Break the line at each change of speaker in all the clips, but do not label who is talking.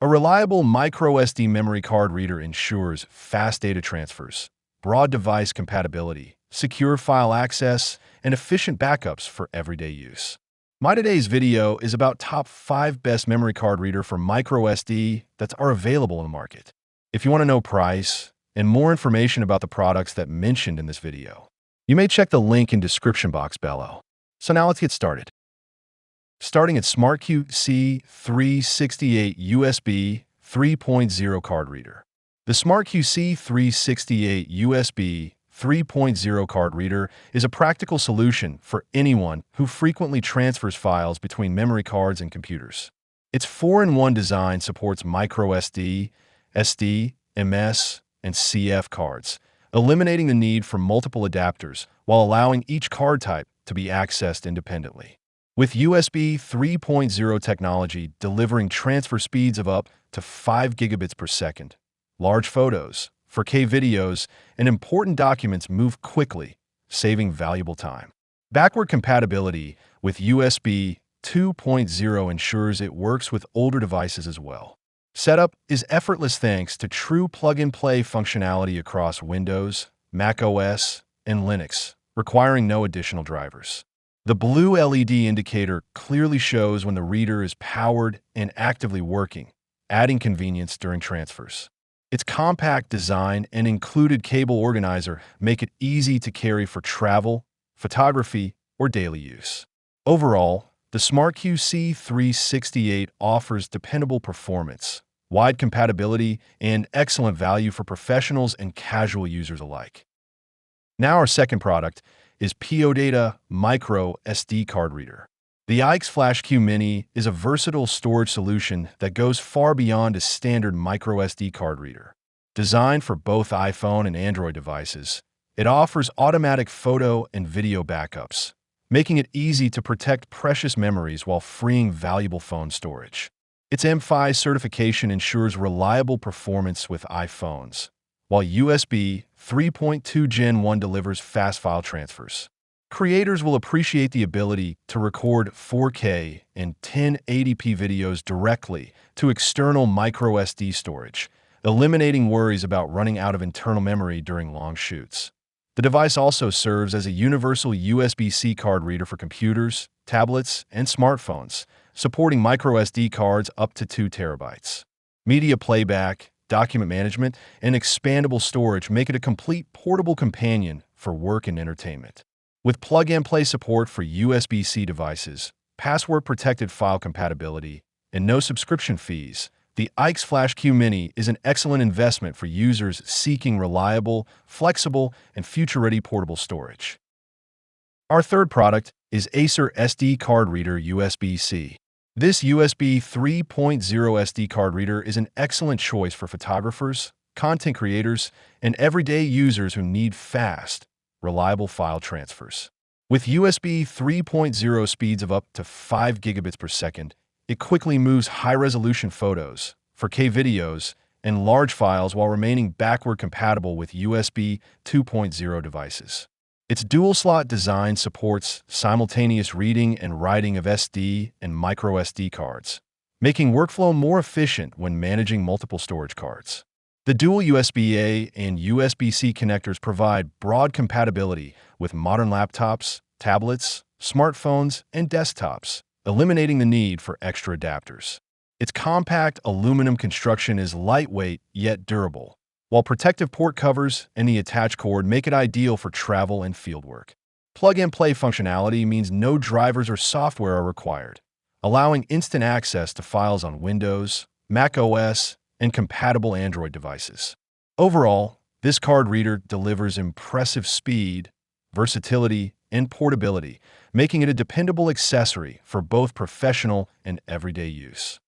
A reliable microSD memory card reader ensures fast data transfers, broad device compatibility, secure file access, and efficient backups for everyday use. My today's video is about top 5 best memory card reader for microSD that are available in the market. If you want to know price and more information about the products that mentioned in this video, you may check the link in description box below. So now let's get started. Starting at SmartQ C368 USB 3.0 card reader. The SmartQ C368 USB 3.0 card reader is a practical solution for anyone who frequently transfers files between memory cards and computers. Its 4-in-1 design supports microSD, SD, MS, and CF cards, eliminating the need for multiple adapters while allowing each card type to be accessed independently. With USB 3.0 technology delivering transfer speeds of up to 5 gigabits per second, large photos, 4K videos, and important documents move quickly, saving valuable time. Backward compatibility with USB 2.0 ensures it works with older devices as well. Setup is effortless thanks to true plug-and-play functionality across Windows, macOS, and Linux, requiring no additional drivers. The blue LED indicator clearly shows when the reader is powered and actively working, adding convenience during transfers. Its compact design and included cable organizer make it easy to carry for travel, photography, or daily use. Overall, the SmartQ C368 offers dependable performance, wide compatibility, and excellent value for professionals and casual users alike. Now our second product is POData MicroSD card reader. The IX FlashQ Mini is a versatile storage solution that goes far beyond a standard microSD card reader. Designed for both iPhone and Android devices, it offers automatic photo and video backups, making it easy to protect precious memories while freeing valuable phone storage. Its M5 certification ensures reliable performance with iPhones, while USB 3.2 Gen 1 delivers fast file transfers. Creators will appreciate the ability to record 4K and 1080p videos directly to external microSD storage, eliminating worries about running out of internal memory during long shoots. The device also serves as a universal USB-C card reader for computers, tablets, and smartphones, supporting microSD cards up to 2 terabytes. Media playback, document management, and expandable storage make it a complete portable companion for work and entertainment. With plug-and-play support for USB-C devices, password-protected file compatibility, and no subscription fees, the IX FlashQ Mini is an excellent investment for users seeking reliable, flexible, and future-ready portable storage. Our third product is Acer SD Card Reader USB-C. This USB 3.0 SD card reader is an excellent choice for photographers, content creators, and everyday users who need fast, reliable file transfers. With USB 3.0 speeds of up to 5 gigabits per second, it quickly moves high-resolution photos, 4K videos, and large files while remaining backward compatible with USB 2.0 devices. Its dual-slot design supports simultaneous reading and writing of SD and microSD cards, making workflow more efficient when managing multiple storage cards. The dual USB-A and USB-C connectors provide broad compatibility with modern laptops, tablets, smartphones, and desktops, eliminating the need for extra adapters. Its compact aluminum construction is lightweight yet durable, while protective port covers and the attached cord make it ideal for travel and fieldwork. Plug-and-play functionality means no drivers or software are required, allowing instant access to files on Windows, macOS, and compatible Android devices. Overall, this card reader delivers impressive speed, versatility, and portability, making it a dependable accessory for both professional and everyday use.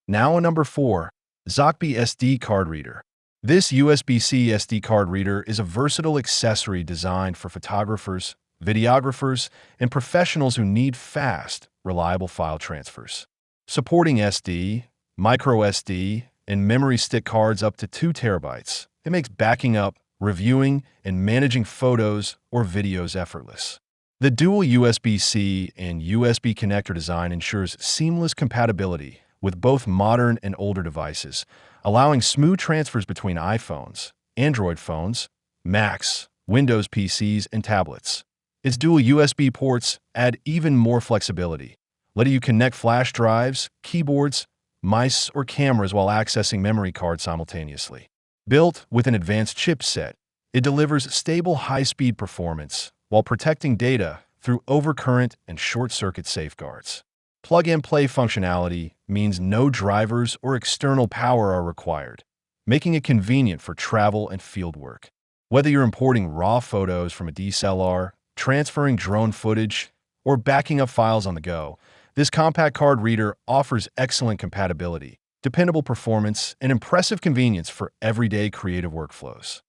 Now, number 4, Zocbi SD Card Reader. This USB-C SD card reader is a versatile accessory designed for photographers, videographers, and professionals who need fast, reliable file transfers. Supporting SD, microSD, and memory stick cards up to 2 terabytes, it makes backing up, reviewing, and managing photos or videos effortless. The dual USB-C and USB connector design ensures seamless compatibility with both modern and older devices, allowing smooth transfers between iPhones, Android phones, Macs, Windows PCs, and tablets. Its dual USB ports add even more flexibility, letting you connect flash drives, keyboards, mice, or cameras while accessing memory cards simultaneously. Built with an advanced chipset, it delivers stable high-speed performance while protecting data through overcurrent and short-circuit safeguards. Plug-and-play functionality means no drivers or external power are required, making it convenient for travel and fieldwork. Whether you're importing raw photos from a DSLR, transferring drone footage, or backing up files on the go, this compact card reader offers excellent compatibility, dependable performance, and impressive convenience for everyday creative workflows.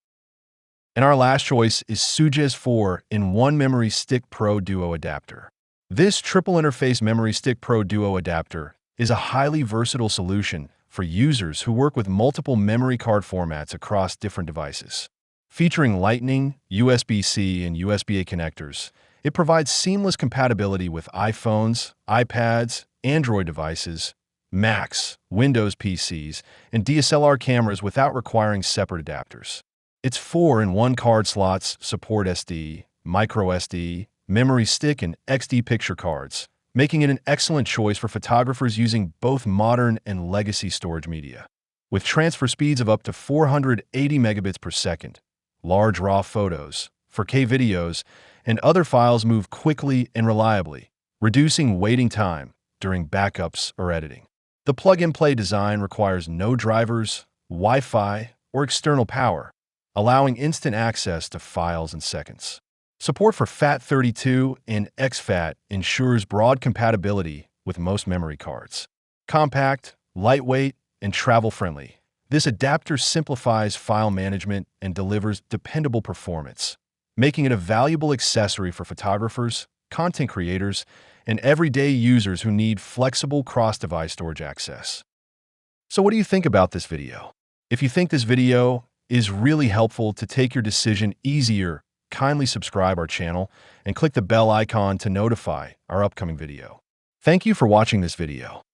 And our last choice is Suges 4-in-1 Memory Stick Pro Duo Adapter. This triple interface Memory Stick Pro Duo Adapter is a highly versatile solution for users who work with multiple memory card formats across different devices. Featuring Lightning, USB-C, and USB-A connectors, it provides seamless compatibility with iPhones, iPads, Android devices, Macs, Windows PCs, and DSLR cameras without requiring separate adapters. Its 4-in-1 card slots support SD, MicroSD, memory stick, and XD picture cards, making it an excellent choice for photographers using both modern and legacy storage media. With transfer speeds of up to 480 megabits per second, large RAW photos, 4K videos, and other files move quickly and reliably, reducing waiting time during backups or editing. The plug-and-play design requires no drivers, Wi-Fi, or external power, allowing instant access to files in seconds. Support for FAT32 and exFAT ensures broad compatibility with most memory cards. Compact, lightweight, and travel-friendly, this adapter simplifies file management and delivers dependable performance, making it a valuable accessory for photographers, content creators, and everyday users who need flexible cross-device storage access. So what do you think about this video? If you think this video is really helpful to take your decision easier, kindly subscribe our channel and click the bell icon to notify our upcoming video. Thank you for watching this video.